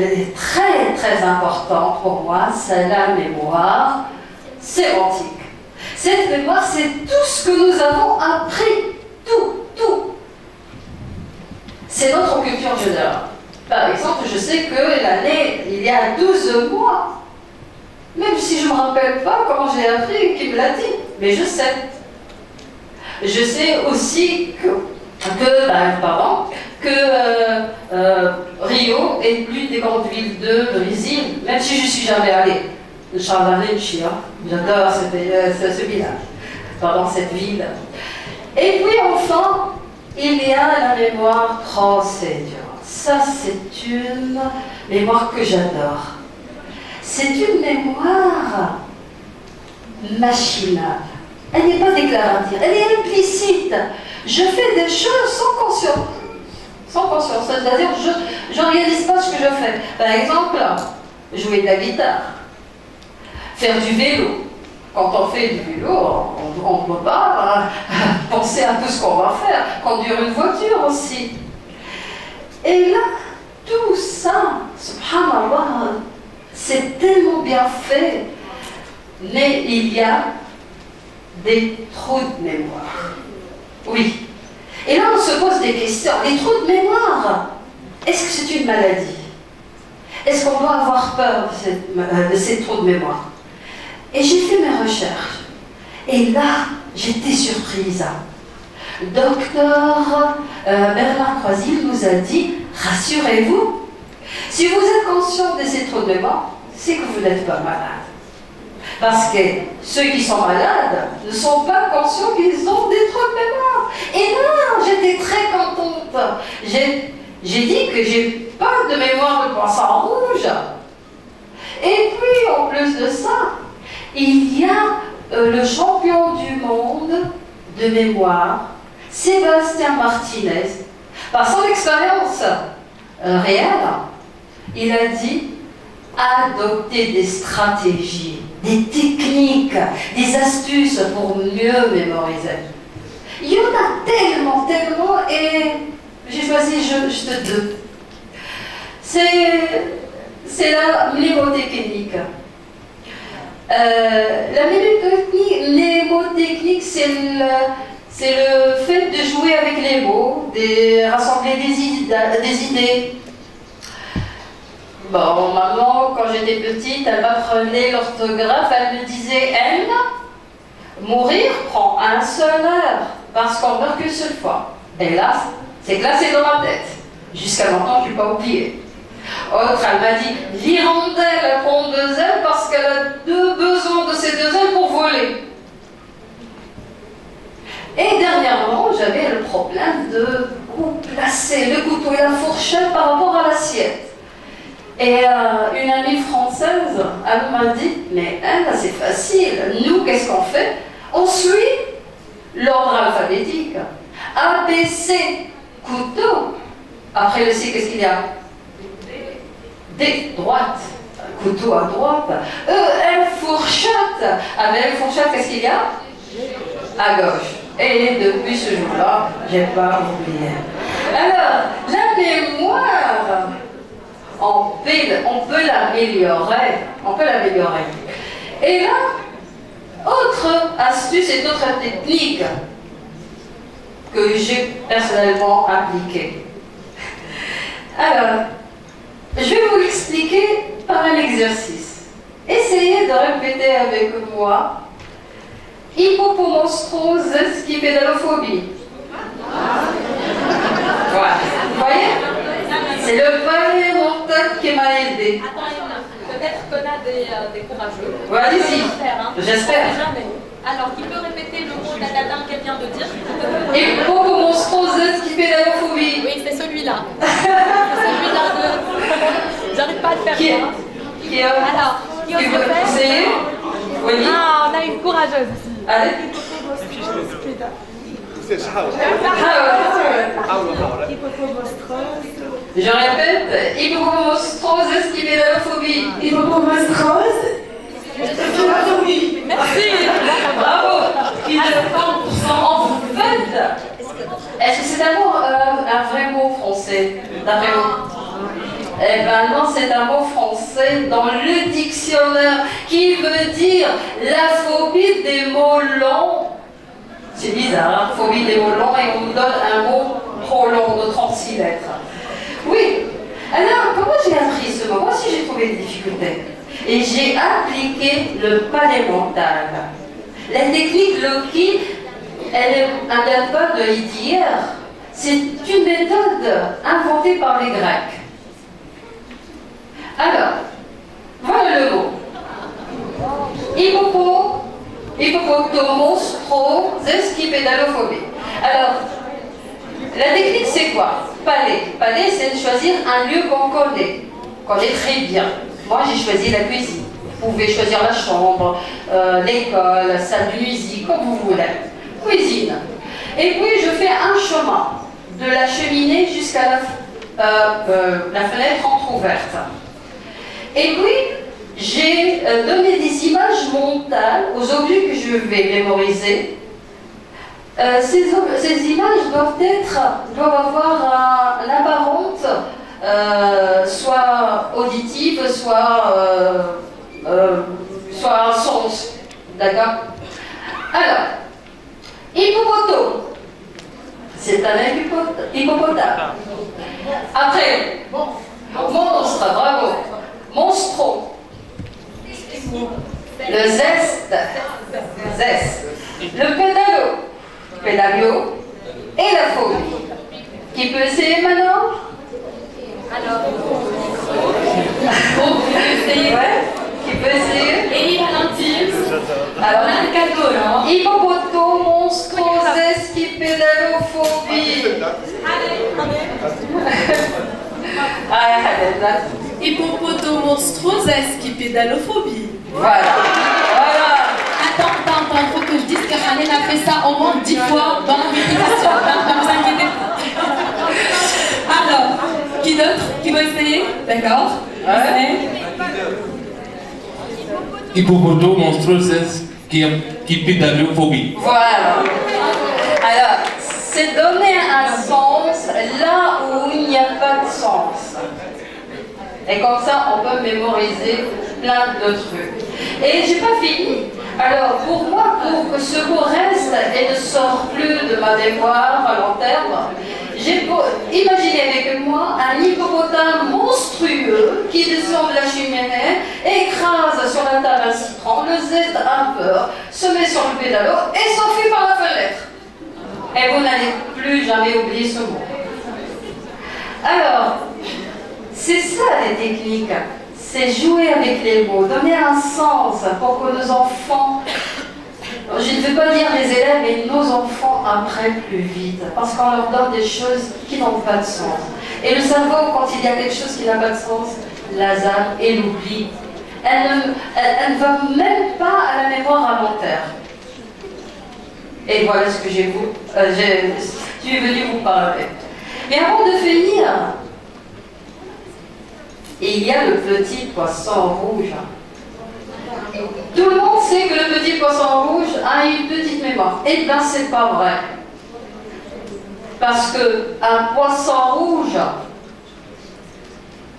est très très importante pour moi, c'est la mémoire sémantique. Cette mémoire, c'est tout ce que nous avons appris, tout. C'est notre culture générale. Par exemple, je sais que l'année, il y a 12 mois, même si je ne me rappelle pas comment j'ai appris, qui me l'a dit, mais je sais. Je sais aussi que Rio est l'une des grandes villes de Brésil, même si je ne suis jamais allée. Charlarenchi, j'adore ce village, cette ville. Et puis enfin, il y a la mémoire procédurale. Ça, c'est une mémoire que j'adore. C'est une mémoire machinale. Elle n'est pas déclarative, elle est implicite. Je fais des choses sans conscience. C'est-à-dire, je ne réalise pas ce que je fais. Par exemple, jouer de la guitare, faire du vélo. Quand on fait du vélo, on ne peut pas penser à tout ce qu'on va faire. Conduire une voiture aussi. Et là, tout ça, subhanallah, c'est tellement bien fait. Mais il y a des trous de mémoire. Oui. Et là, on se pose des questions. Les trous de mémoire, est-ce que c'est une maladie? Est-ce qu'on doit avoir peur de ces trous de mémoire? Et j'ai fait mes recherches. Et là, j'étais surprise. Docteur Bernard Croisil nous a dit, rassurez-vous, si vous êtes conscient de ces trous de mémoire, c'est que vous n'êtes pas malade. Parce que ceux qui sont malades ne sont pas conscients qu'ils ont des trous de mémoire. Et là, j'étais très contente. J'ai dit que j'ai pas de mémoire de poisson rouge. Et puis, en plus de ça, il y a le champion du monde de mémoire, Sébastien Martinez. Par son expérience réelle, il a dit adopter des stratégies, des techniques, des astuces pour mieux mémoriser. Il y en a tellement, et j'ai choisi juste deux. C'est la mnémotechnique. La mnémotechnique, c'est le fait de jouer avec les mots, de rassembler des idées. Bon, maman, quand j'étais petite, elle m'apprenait l'orthographe, elle me disait « M ». Mourir prend un seul heure, parce qu'on meurt qu'une seule fois. Et là, c'est classé dans ma tête. Jusqu'à maintenant, je n'ai pas oublié. Autre, elle m'a dit « l'hirondelle, elle prend 2 ailes parce qu'elle a besoin de ces 2 ailes pour voler ». Et dernièrement, j'avais le problème de placer le couteau et la fourchette par rapport à l'assiette. Et une amie française, elle m'a dit, mais elle, c'est facile. Nous, qu'est-ce qu'on fait? On suit l'ordre alphabétique. A, B, C, couteau. Après le C, qu'est-ce qu'il y a? D, droite. Couteau à droite. E, F, fourchette. Avec F, fourchette, qu'est-ce qu'il y a? À gauche. Et depuis ce jour-là, je n'ai pas oublié. Alors, la mémoire, on peut l'améliorer. Et là, autre astuce et autre technique que j'ai personnellement appliquée. Alors, je vais vous l'expliquer par un exercice. Essayez de répéter avec moi hippopomonstrose skipédalophobie. Voilà. Vous voyez? C'est le palais mental qui m'a aidé. Peut-être qu'on a des courageux. Ouais, allez-y. J'espère. Alors, qui peut répéter le mot d'Adam qu'elle vient de dire? Hippopomonstrose skipédalophobie. Oui, c'est celui-là. J'arrive pas à le faire. Alors, qui ose le faire? Oui. Ah, on a une courageuse ici. Allez. Je répète, hippopomonstrose skipédalophobie. Hippopomonstrose skipédalophobie. Merci. Bravo. En fait, est-ce que c'est d'abord un vrai mot français? Un vrai mot. Eh ben non, c'est un mot français dans le dictionnaire qui veut dire la phobie des mots longs. C'est bizarre, hein, phobie des mots longs, et on nous donne un mot trop long de 36 lettres. Oui. Alors, comment j'ai appris ce mot? Moi aussi, j'ai trouvé des difficultés. Et j'ai appliqué le palais mental. La technique Loki, elle date pas de d'hier. C'est une méthode inventée par les Grecs. Alors, voilà le mot. Hippopotomonstrosesquipédalophobie. Alors, la technique, c'est quoi? Palais. Palais, c'est de choisir un lieu qu'on connaît très bien. Moi, j'ai choisi la cuisine. Vous pouvez choisir la chambre, l'école, la salle de musique, comme vous voulez. Cuisine. Et puis, je fais un chemin de la cheminée jusqu'à la fenêtre entrouverte. Et puis, j'ai donné des images mentales aux objets que je vais mémoriser. Ces images doivent avoir une apparente, soit auditive, soit un sens. D'accord? Alors, hippopoto, c'est un hippopotame. Après, monstre, bravo. Monstro, le zeste, le pédalio et la phobie. Qui peut essayer maintenant? Alors, ouais. Qui peut essayer? Elie Valentine. Alors, on a un cadeau, non? hippopoto, monstrosesquipédalophobie. Hippopotomonstrosesquipédalophobie. Voilà. Attends, il faut que je dise que Hanen a fait ça au moins 10 fois dans la méditation. Ne vous inquiétez pas. Alors, qui d'autre? Qui va essayer? D'accord. Hippopotomonstrosesquipédalophobie. Voilà. Alors, c'est donner un sens là où il n'y a pas de sens. Et comme ça, on peut mémoriser plein de trucs. Et j'ai pas fini. Alors, pour moi, pour que ce mot reste et ne sorte plus de ma mémoire à long terme, j'ai imaginé avec moi un hippopotame monstrueux qui descend de la cheminée, écrase sur la table un citron, le zeste a peur, se met sur le pédalo et s'enfuit par la fenêtre. Et vous n'allez plus jamais oublier ce mot. Alors, c'est ça les techniques. C'est jouer avec les mots, donner un sens pour que nos enfants, je ne veux pas dire les élèves, mais nos enfants apprennent plus vite, parce qu'on leur donne des choses qui n'ont pas de sens. Et le cerveau, quand il y a quelque chose qui n'a pas de sens, la zappe et l'oublie. Elle ne va même pas à la mémoire à long terme. Et voilà ce que je suis venue vous parler. Mais avant de finir, il y a le petit poisson rouge. Tout le monde sait que le petit poisson rouge a une petite mémoire. Eh bien, c'est pas vrai. Parce qu'un poisson rouge,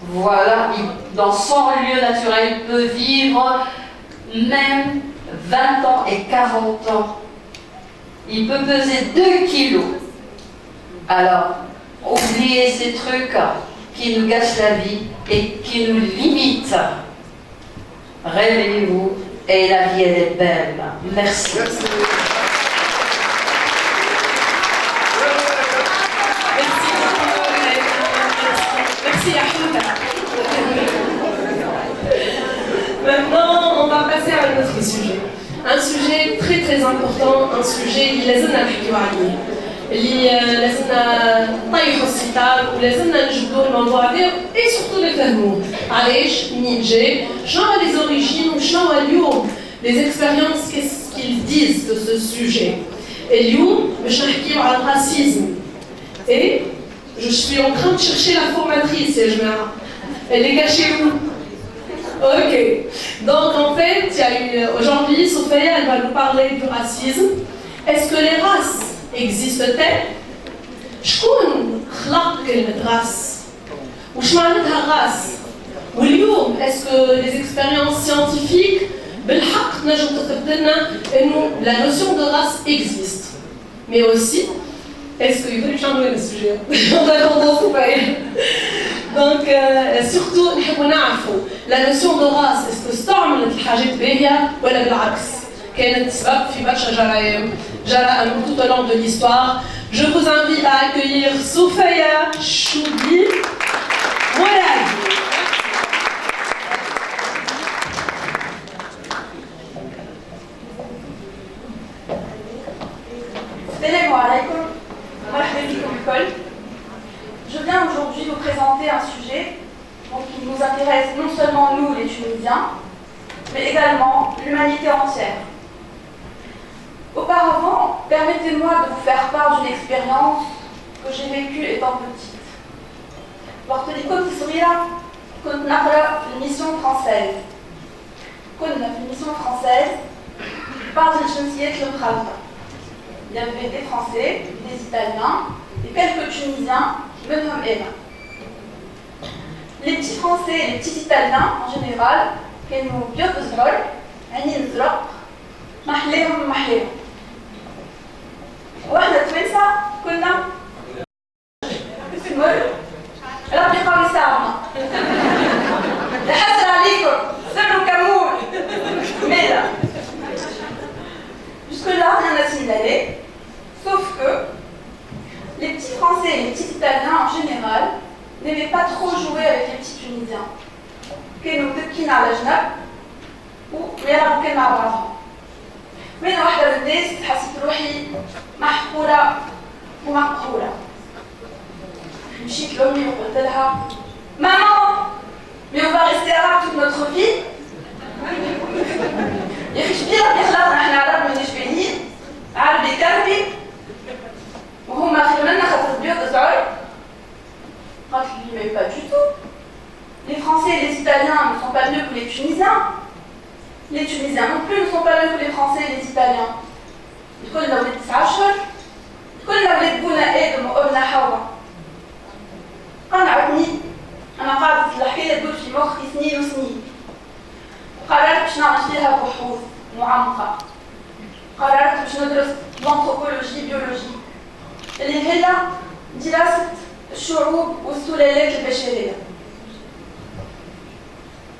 voilà, dans son lieu naturel, peut vivre même 20 ans et 40 ans. Il peut peser 2 kilos. Alors, oubliez ces trucs qui nous gâchent la vie et qui nous limitent. Réveillez-vous et la vie, elle est belle. Merci. Merci Ahmed. Maintenant, on va passer à un autre sujet. Un sujet très très important, un sujet اللي لازمنا نحكيو عليه. اللي لازمنا نطيحوا الستار ولازمنا نجبدوا الموضوع هذا اي سورتو نفهموه. علاش منين جاي؟ شنو هما لي زوريجين وشنو هو اليوم لي اكسبيريونس qu'est-ce qu'ils disent de ce sujet. اليوم باش نحكيو على الراسيزم. Et je suis en train de chercher la formatrice, ya jma'a. Elle est cachée où? Ok. Donc en fait, il y a aujourd'hui, Sophia, elle va nous parler du racisme. Est-ce que les races existent-elles? شكون خلق كلمة race? وش معناتها الراس واليوم اسكو لي اكسبيريونس سيانتيفيك بالحق تنجم تثبت لنا انه لا نوسيون دو راس اكزيست مي اوسي اسكو يقدر يشانجوا السوجي دونك سورتو نحبوا نعرفوا لا نوسيون دو راس اسكو استعملت الحاجات باهيه ولا بالعكس كانت سبب في برشا جرائم tout au long de l'histoire. Je vous invite à accueillir Soufaya Choubi Mouradi. Salam alaikum, marhaba bikum l'école. Je viens aujourd'hui vous présenter un sujet qui nous intéresse non seulement nous les Tunisiens, mais également l'humanité entière. Auparavant, permettez-moi de vous faire part d'une expérience que j'ai vécue étant petite. وقت اللي كنت صغيرة كنت نقرأ في الميسيون فرانسيز. كنا في الميسيون فرانسيز بعض الجنسيات المخالطة. Il y avait des Français, des Italiens et quelques Tunisiens, منهم أنا. Les petits Français et les petits Italiens en général كانوا بيض زرار عينين زرق محليهم محليهم. واحنا توانسة كنا في المر ربي قوي ساعنا الحسن عليكم سروا كمون ماذا jusque là rien n'a signalé sauf que les petits Français et les petits Italiens en général n'aimaient pas trop jouer avec les petits Tunisiens كانوا متكين على جنب ويلعبوا كان مع بعضهم. من واحدة من الناس حسيت روحي محقورة ومقهورة. مشيت لأمي وقلت لها ماما mais on va rester arabe toute notre vie. يا أخي شبيرة بيخلقنا احنا عرب مانيش باهيين عربي كربي وهما خير منا خاطر بيض زعر. قالت لي mais pas du tout. Les Français et les Italiens ne sont pas mieux que les Tunisiens. Les Tunisiens non plus ne sont pas mieux que les Français et les Italiens. كلنا ولاد 9 أشهر كلنا ولاد بونا آدم وأمنا حواء. قنعتني أنا قعدت الحكاية تدور في مخي سنين وسنين. قررت باش نعمل فيها بحوث معمقة. قررت باش ندرس الأنثروبولوجي بيولوجي اللي هي دراسة الشعوب والسلالات البشرية.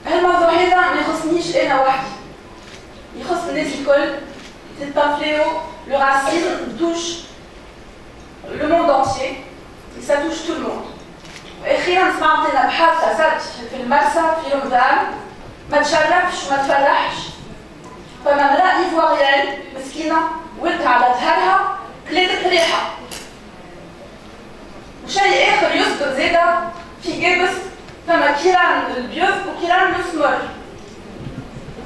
هالموضوع هذا ما يخصنيش أنا وحدي. يخص الناس الكل. C'est un fléau, le racisme touche le monde entier et ça touche tout le monde. واخيرا سمعت ان ابحاث صارت في المرسى في رمضان ما تشرفش وما تفرحش. فما امراه ايفواريان مسكينه ولدها على ظهرها كلات ريحه. وشيء اخر يذكر زاده في جبس فما كيران البيوت وكيران السمر.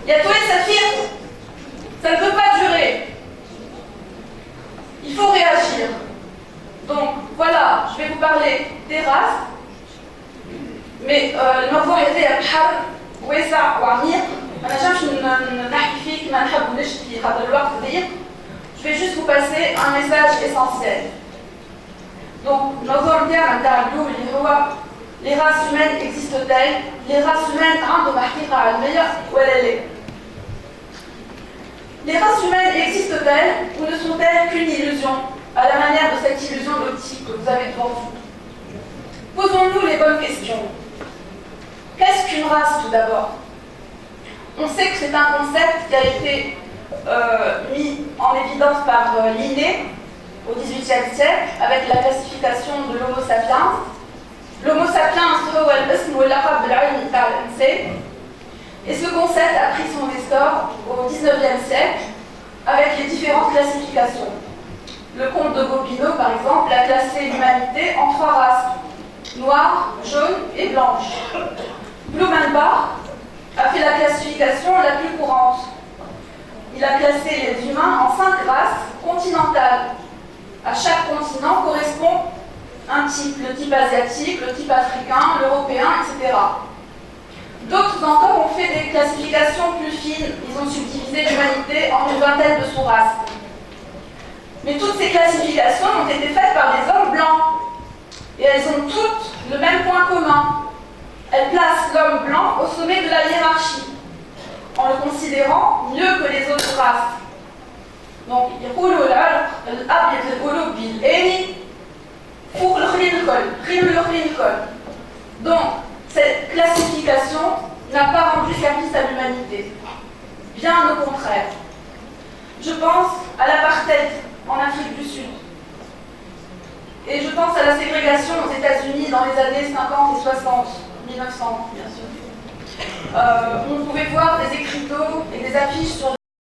يا توانسه فيقوا. Ça ne peut pas durer. Il faut réagir. Donc voilà, je vais vous parler des races. Mais الموضوع هذا بحر واسع وعميق. ما نجمش نحكي فيه كما نحب نشتي فيه خاطر الوقت ضيق. Je vais juste vous passer un message essentiel. Donc الموضوع نتاعنا نتاع اليوم اللي هو les races humaines existent-elles? Les races humaines عندهم حقيقة علمية ولا لا؟ Les races humaines existent-elles ou ne sont-elles qu'une illusion, à la manière de cette illusion d'optique que vous avez devant vous? Posons-nous les bonnes questions. Qu'est-ce qu'une race tout d'abord? On sait que c'est un concept qui a été mis en évidence par Linné au XVIIIe siècle avec la classification de l'Homo sapiens. L'Homo sapiens هو الاسم واللقب بالعلم بتاع الإنسان. Et ce concept a pris son essor au XIXe siècle avec les différentes classifications. Le comte de Gobineau, par exemple, a classé l'humanité en 3 races, noire, jaune et blanche. Blumenbach a fait la classification la plus courante. Il a classé les humains en 5 races continentales. À chaque continent correspond un type, le type asiatique, le type africain, l'européen, etc. D'autres encore ont fait des classifications plus fines. Ils ont subdivisé l'humanité en une vingtaine de sous-races. Mais toutes ces classifications ont été faites par des hommes blancs. Et elles ont toutes le même point commun. Elle place l'homme blanc au sommet de la hiérarchie, en le considérant mieux que les autres races. Donc, يقولوا الأبيض القلوب بالآني فوق الآخرين الكل، غير الآخرين الكل. Donc, cette classification n'a pas rendu service à l'humanité. Bien au contraire. Je pense à l'apartheid en Afrique du Sud. Et je pense à la ségrégation aux États-Unis dans les années 50 et 60, 1900 bien sûr. On pouvait voir des écriteaux et des affiches sur